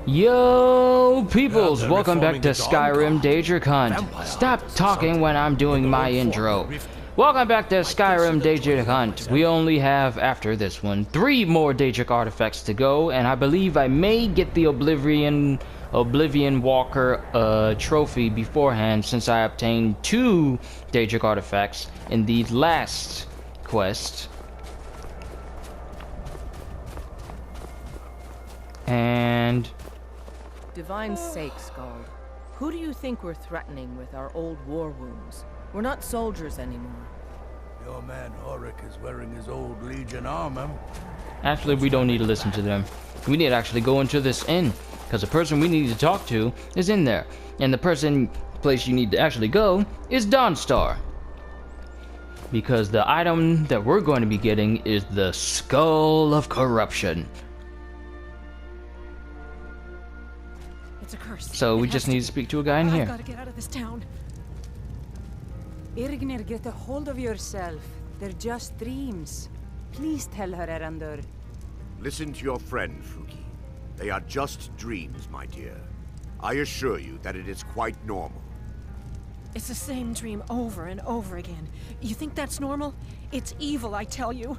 Yo, peoples, they're welcome back to Skyrim reforming the Daedric Hunt. Vampire Stop hunters talking something. when I'm doing The my old intro. former rift. Welcome back to Skyrim consider Daedric 20 Hunt. myself. We only have, after this one, 3 more Daedric artifacts to go, and I believe I may get the Oblivion Walker trophy beforehand, since I obtained 2 Daedric artifacts in the last quest. And Divine's sake, Scald. Who do you think we're threatening with our old war wounds? We're not soldiers anymore. Your man Auric is wearing his old Legion armor. actually, we don't need to listen to them. We need to actually go into this inn, because the person we need to talk to is in there. And the place you need to actually go is Dawnstar. Because the item that we're going to be getting is the Skull of Corruption. It's a curse. So we just need to speak to a guy in I've here. got to get out of this town. Irgnir, get a hold of yourself. They're just dreams. Please tell her, Erandur. Listen to your friend, Fuki. They are just dreams, my dear. I assure you that it is quite normal. It's the same dream over and over again. You think that's normal? It's evil, I tell you.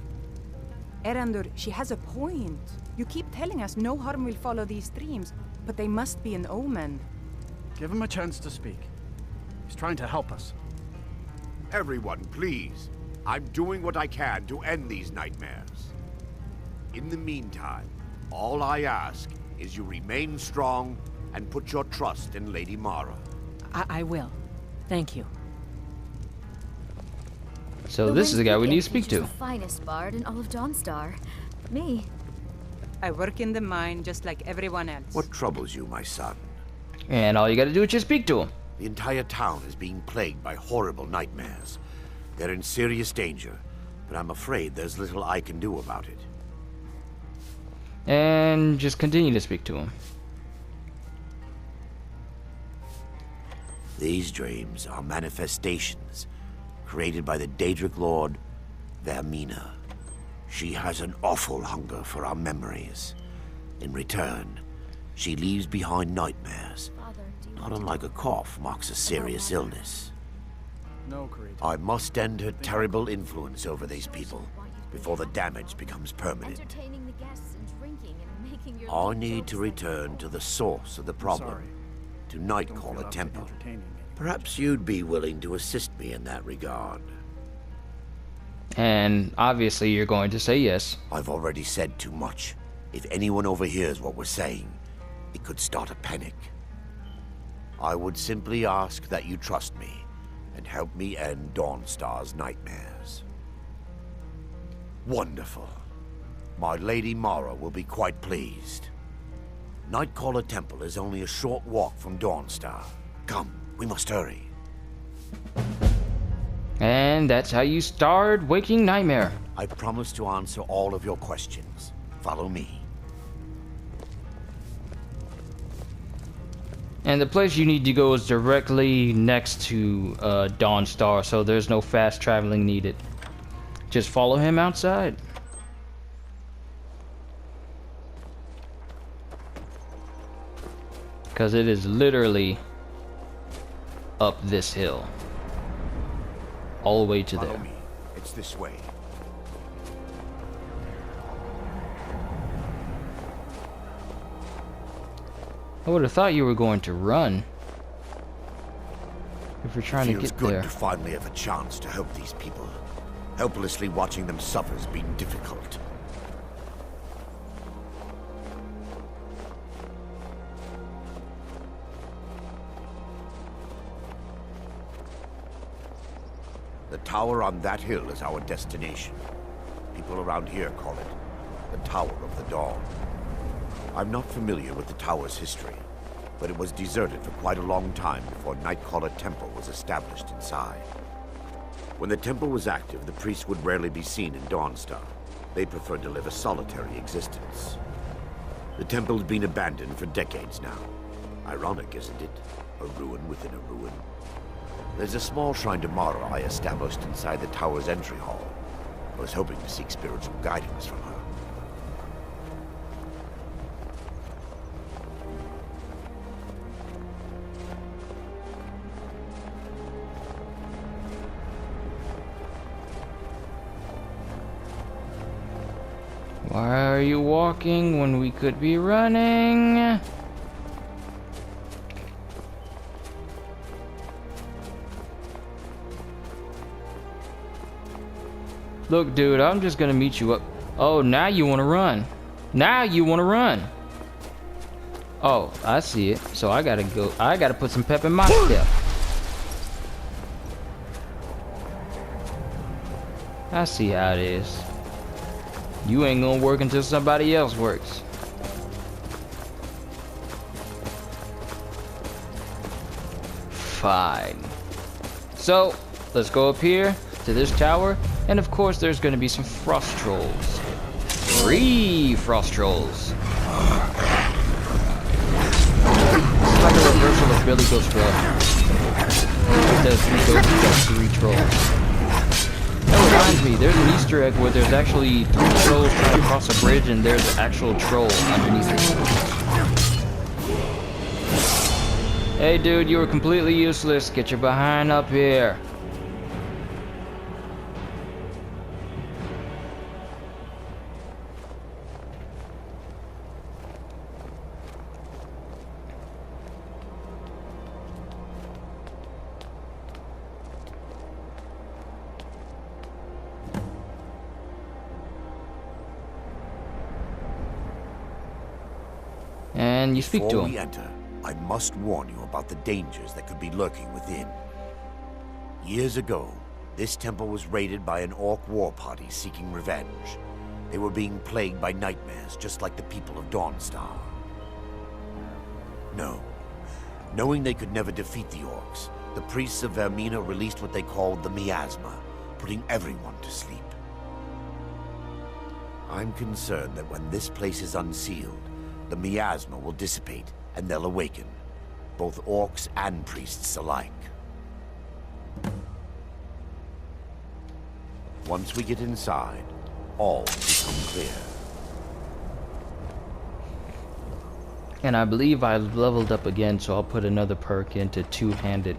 Erandur, she has a point. You keep telling us no harm will follow these dreams, but they must be an omen. Give him a chance to speak. He's trying to help us. Everyone, please. I'm doing what I can to end these nightmares. In the meantime, all I ask is you remain strong and put your trust in Lady Mara. I will. Thank you. So this is the guy we need to speak to. The finest bard in all of Dawnstar. Me. I work in the mine just like everyone else. What troubles you, my son? And all you gotta do is just speak to him. The entire town is being plagued by horrible nightmares. They're in serious danger, but I'm afraid there's little I can do about it. And just continue to speak to him. These dreams are manifestations created by the Daedric Lord, Vermina. She has an awful hunger for our memories. In return, she leaves behind nightmares. Not unlike a cough marks a serious illness. No, Creed. I must end her terrible influence over these people before the damage becomes permanent. Entertaining the guests and drinking and making your I need to return to the source of the problem, Sorry. to Don't Nightcaller feel up to Temple. entertaining me. Perhaps you'd be willing to assist me in that regard. And obviously you're going to say yes. I've already said too much. If anyone overhears what we're saying, it could start a panic. I would simply ask that you trust me and help me end Dawnstar's nightmares. Wonderful. My Lady Mara will be quite pleased. Nightcaller Temple is only a short walk from Dawnstar. Come, we must hurry. And that's how you start Waking Nightmare. I promise to answer all of your questions. Follow me. And the place you need to go is directly next to Dawnstar, so there's no fast traveling needed. Just follow him outside. Because it is literally up this hill. All the way to Follow there. me. It's this way. I would have thought you were going to run. If we're trying to Feels get good there. to finally have a chance to help these people. Helplessly watching them suffer has been difficult. The tower on that hill is our destination. People around here call it the Tower of the Dawn. I'm not familiar with the tower's history, but it was deserted for quite a long time before Nightcaller Temple was established inside. When the temple was active, the priests would rarely be seen in Dawnstar. They preferred to live a solitary existence. The temple's been abandoned for decades now. Ironic, isn't it? A ruin within a ruin. There's a small shrine to Mara I established inside the tower's entry hall. I was hoping to seek spiritual guidance from her. are you walking when we could be running? Look, dude, I'm just gonna meet you up. Oh, now you wanna run. Now you wanna run. Oh, I see it. So I gotta go. I gotta put some pep in my step. I see how it is. You ain't gonna work until somebody else works. Fine. So, let's go up here to this tower. And of course, there's gonna be some frost trolls. 3 frost trolls. It's like a reversal of Billy Goes Gruff. It does 3 ghosts, it does 3 trolls. That reminds me, there's an Easter egg where there's actually 3 trolls trying to cross a bridge and there's an actual troll underneath it. Hey dude, you were completely useless. Get your behind up here. And you speak to Before him. we enter, I must warn you about the dangers that could be lurking within. Years ago, this temple was raided by an orc war party seeking revenge. They were being plagued by nightmares, just like the people of Dawnstar. No. Knowing they could never defeat the orcs, the priests of Vermina released what they called the miasma, putting everyone to sleep. I'm concerned that when this place is unsealed, the miasma will dissipate and they'll awaken, both orcs and priests alike. Once we get inside, all will become clear. And I believe I leveled up again, so I'll put another perk into two-handed,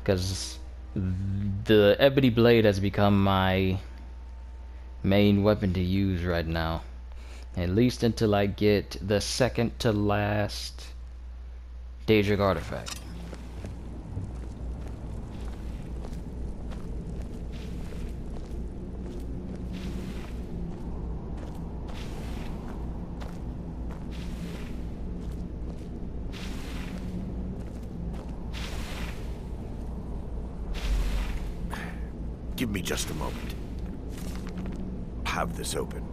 because the ebony blade has become my main weapon to use right now. At least until I get the second to last Daedric artifact. Give me just a moment. Have this open.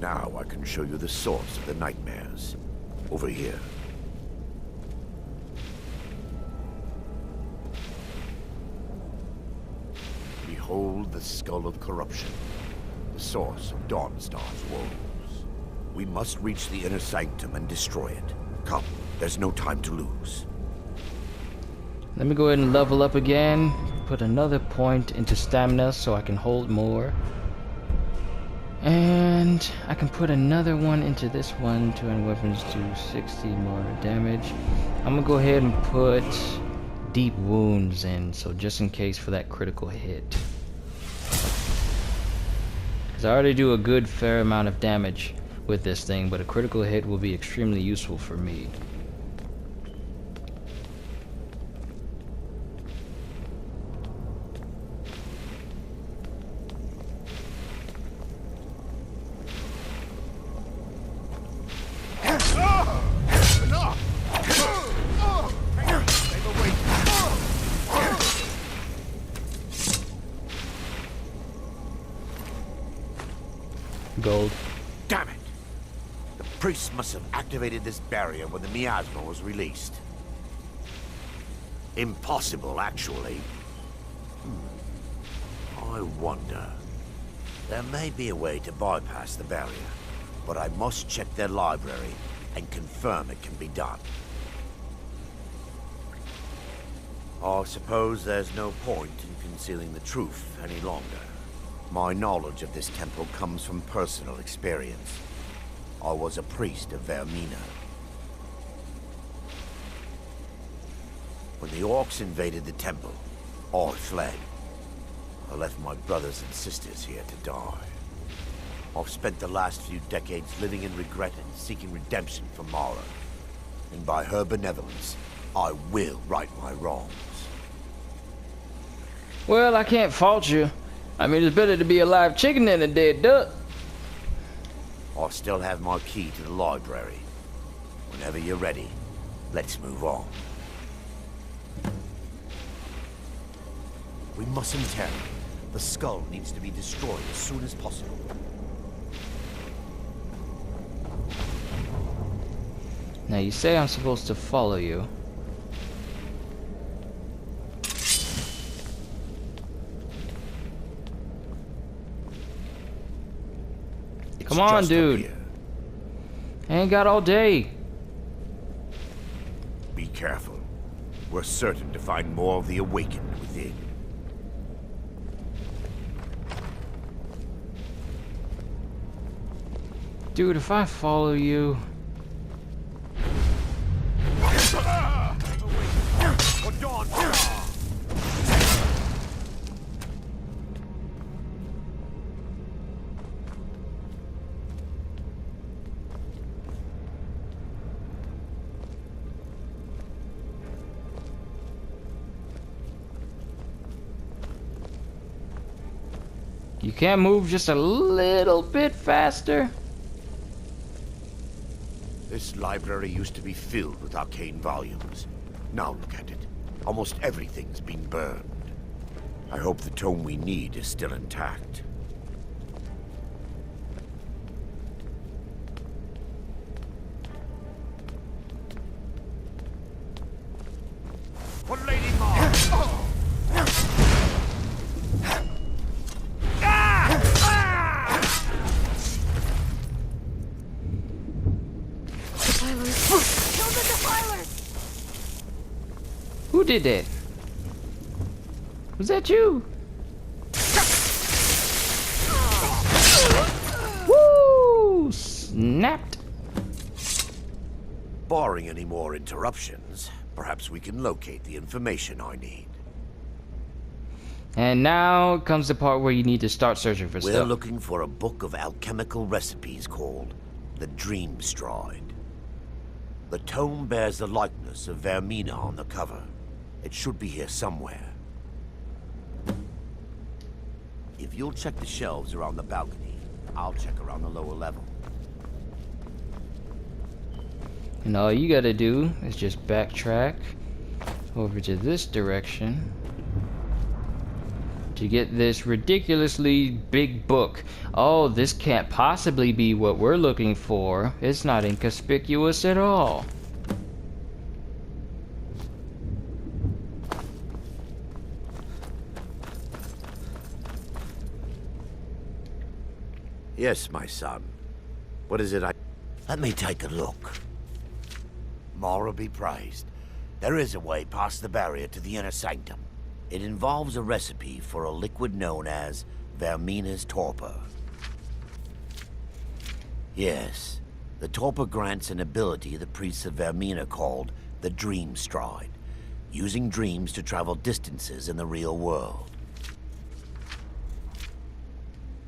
Now I can show you the source of the nightmares. Over here. Behold the skull of corruption, the source of Dawnstar's woes. We must reach the inner sanctum and destroy it. Come, there's no time to lose. Let me go ahead and level up again. Put another point into stamina so I can hold more. And I can put another one into this one. 200 weapons do 60 more damage. I'm gonna go ahead and put deep wounds in, so just in case for that critical hit. Because I already do a good fair amount of damage with this thing, but a critical hit will be extremely useful for me. Gold. Damn it! The priests must have activated this barrier when the miasma was released. Impossible, actually. I wonder. There may be a way to bypass the barrier, but I must check their library and confirm it can be done. I suppose there's no point in concealing the truth any longer. My knowledge of this temple comes from personal experience. I was a priest of Vermina. When the orcs invaded the temple, I fled. I left my brothers and sisters here to die. I've spent the last few decades living in regret and seeking redemption from Mara. And by her benevolence, I will right my wrongs. Well, I can't fault you. I mean, it's better to be a live chicken than a dead duck. I still have my key to the library. Whenever you're ready, let's move on. We mustn't tarry. The skull needs to be destroyed as soon as possible. Now, you say I'm supposed to follow you. Come on, Just up dude. here. I ain't got all day. Be careful. We're certain to find more of the awakened within. Dude, if I follow you... You can't move just a little bit faster? This library used to be filled with arcane volumes. Now look at it. Almost everything's been burned. I hope the tome we need is still intact. For Lady Mar! Who did that? Was that you? Woo! Snapped. Barring any more interruptions, perhaps we can locate the information I need. And now comes the part where you need to start searching for We're stuff. looking for a book of alchemical recipes called the Dream Stride. The tome bears the likeness of Vermina on the cover. It should be here somewhere. If you'll check the shelves around the balcony, I'll check around the lower level. And all you gotta do is just backtrack over to this direction to get this ridiculously big book. Oh, this can't possibly be what we're looking for. It's not inconspicuous at all. Yes, my son. What is it Let me take a look. Mara be praised. There is a way past the barrier to the inner sanctum. It involves a recipe for a liquid known as Vermina's torpor. Yes, the torpor grants an ability the priests of Vermina called the Dream Stride, using dreams to travel distances in the real world.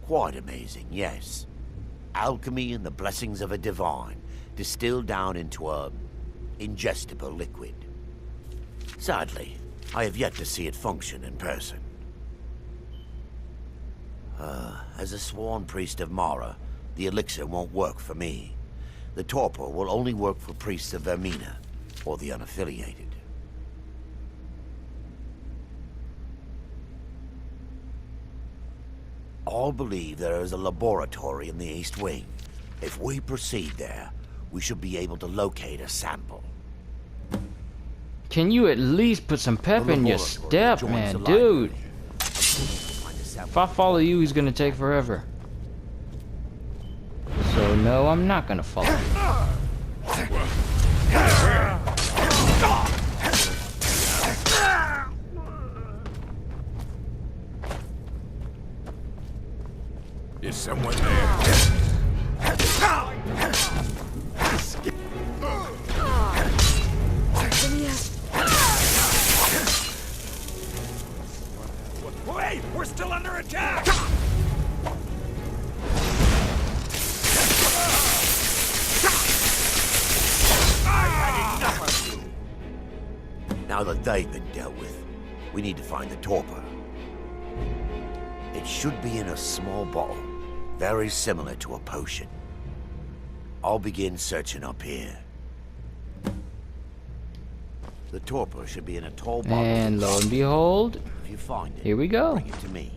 Quite amazing, yes. Alchemy and the blessings of a divine, distilled down into a ingestible liquid. Sadly, I have yet to see it function in person. As a sworn priest of Mara, the elixir won't work for me. The torpor will only work for priests of Vermina, or the unaffiliated. All believe there is a laboratory in the East Wing. If we proceed there, we should be able to locate a sample. Can you at least put some pep in your step, man, dude? If I follow you, he's gonna take forever. So no, I'm not gonna follow you. Is someone there? Now that they've been dealt with, we need to find the torpor. It should be in a small bottle, very similar to a potion. I'll begin searching up here. The torpor should be in a tall bottle. And lo and behold, if you find it, here we go. bring it to me.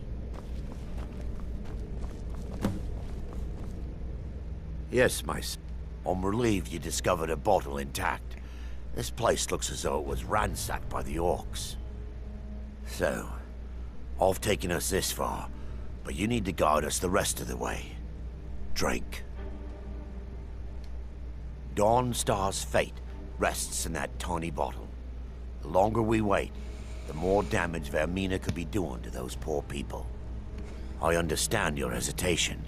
Yes, my son. I'm relieved you discovered a bottle intact. This place looks as though it was ransacked by the orcs. So, I've taken us this far, but you need to guide us the rest of the way. Drink. Dawnstar's fate rests in that tiny bottle. The longer we wait, the more damage Vermina could be doing to those poor people. I understand your hesitation,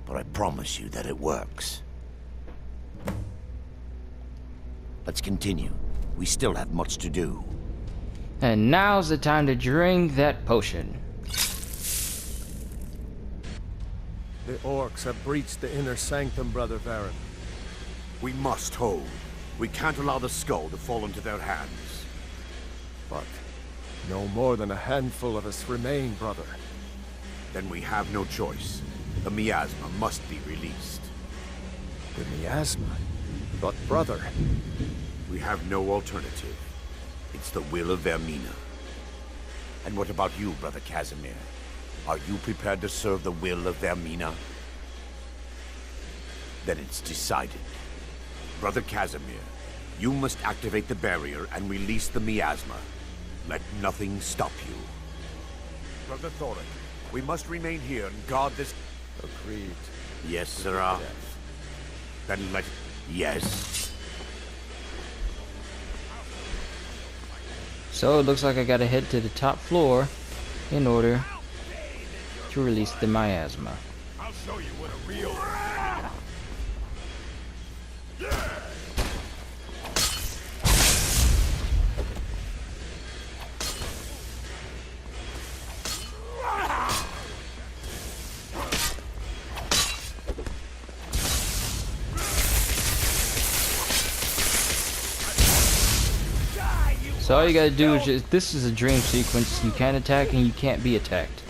but I promise you that it works. Let's continue. We still have much to do. And now's the time to drink that potion. The orcs have breached the inner sanctum, Brother Varen. We must hold. We can't allow the skull to fall into their hands. But no more than a handful of us remain, brother. Then we have no choice. The miasma must be released. The miasma? But brother... We have no alternative. It's the will of Vermina. And what about you, Brother Casimir? Are you prepared to serve the will of Vermina? Then it's decided. Brother Casimir, you must activate the barrier and release the miasma. Let nothing stop you. Brother Thoric, we must remain here and guard this... Agreed. Yes, sirrah. Then let... Yes. So it looks like I gotta head to the top floor in order to release the miasma. I'll show you what a real... So all you gotta do is just, this is a dream sequence, you can't attack and you can't be attacked.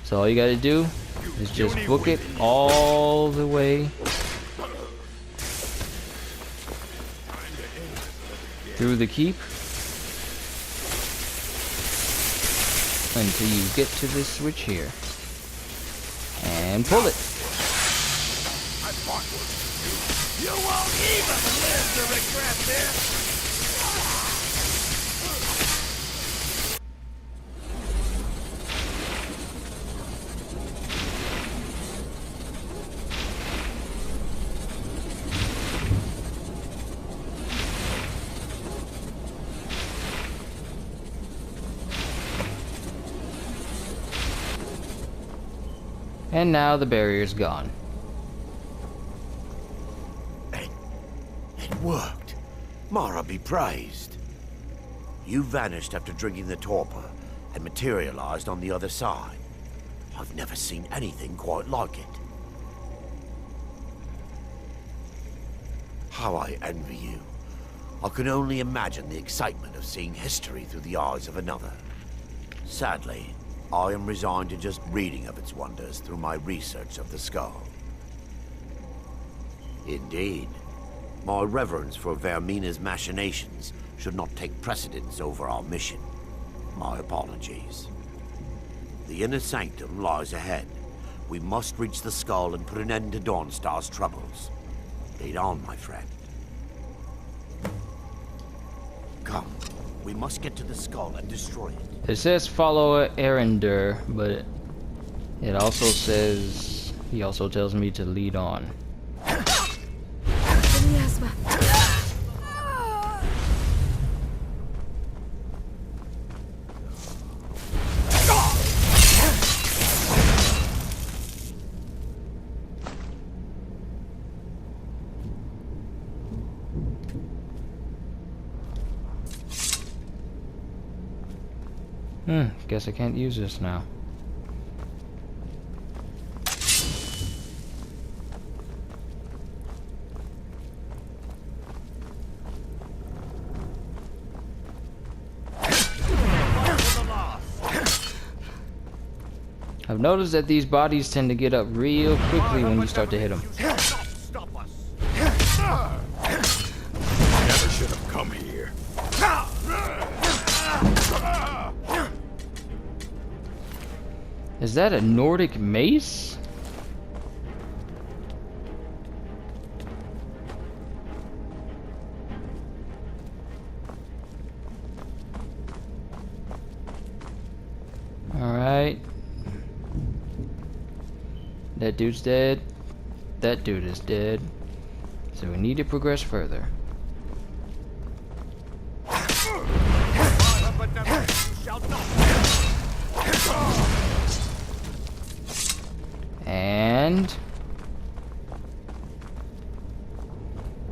So all you gotta do is just book it all the way through the keep until you get to this switch here. And pull it. You won't even live to regret this! And now the barrier's gone. It worked. Mara be praised. You vanished after drinking the torpor and materialized on the other side. I've never seen anything quite like it. How I envy you. I can only imagine the excitement of seeing history through the eyes of another. Sadly, I am resigned to just reading of its wonders through my research of the skull. Indeed. My reverence for Vermina's machinations should not take precedence over our mission. My apologies. The inner sanctum lies ahead. We must reach the skull and put an end to Dawnstar's troubles. Lead on, my friend. Come. We must get to the skull and destroy it. It says follow Erendur, but it also says, he also tells me to lead on. The miasma. Guess I can't use this now. I've noticed that these bodies tend to get up real quickly when you start to hit them. Stop us! Never should have come here. Is that a Nordic mace? Alright. That dude's dead. That dude is dead. So we need to progress further. And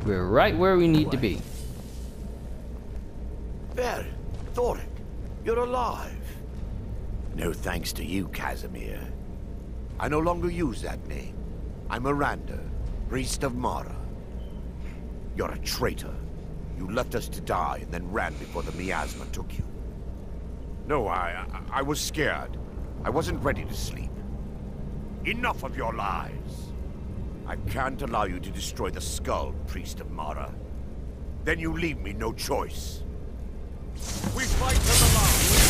we're right where we need to be. There, Daedric, you're alive. No thanks to you, Casimir. I no longer use that name. I'm Miranda, priest of Mara. You're a traitor. You left us to die and then ran before the miasma took you. No, I was scared. I wasn't ready to sleep. Enough of your lies. I can't allow you to destroy the skull, priest of Mara. Then you leave me no choice. We fight to the last.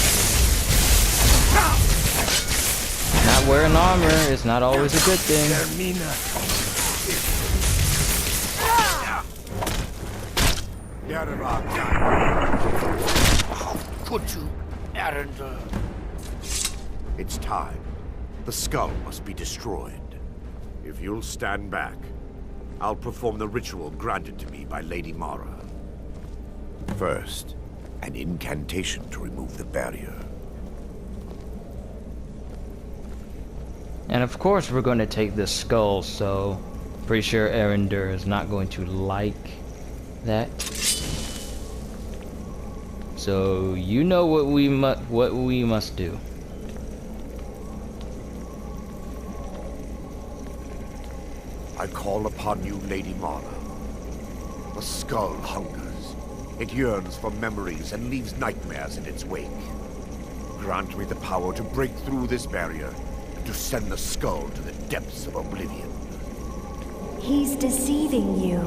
Not wearing armor is not always a good thing. How could you, Arender? It's time. The skull must be destroyed. If you'll stand back, I'll perform the ritual granted to me by Lady Mara. First, an incantation to remove the barrier. And of course we're going to take this skull, so pretty sure Arender is not going to like that. So you know what we must do. I call upon you, Lady Mara. The skull hungers. It yearns for memories and leaves nightmares in its wake. Grant me the power to break through this barrier and to send the skull to the depths of oblivion. He's deceiving you.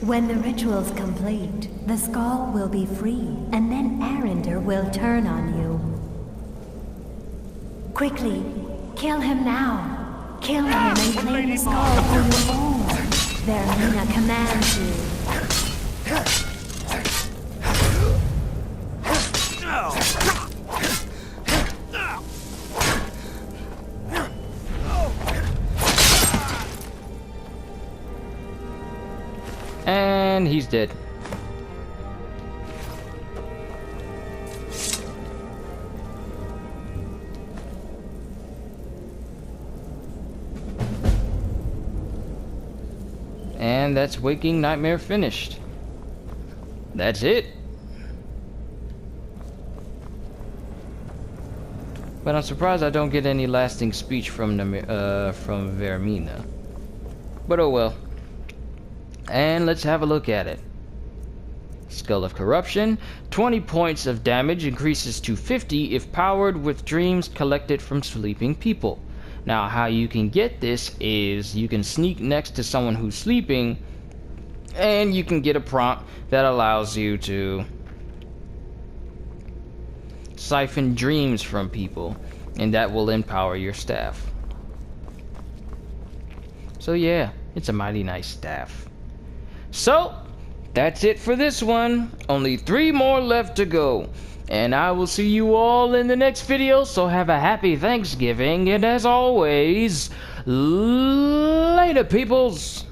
When the ritual's complete, the skull will be free, and then Arender will turn on you. Quickly, kill him now. Kill him and claim the skull for your own. Vermina commands you. And he's dead. And that's Waking Nightmare finished. That's it. But I'm surprised I don't get any lasting speech from Vermina. But oh well. And let's have a look at it. Skull of Corruption. 20 points of damage, increases to 50 if powered with dreams collected from sleeping people. Now, how you can get this is you can sneak next to someone who's sleeping, and you can get a prompt that allows you to siphon dreams from people, and that will empower your staff. So yeah, it's a mighty nice staff. So, that's it for this one. Only 3 more left to go. And I will see you all in the next video, so have a happy Thanksgiving, and as always, later peoples!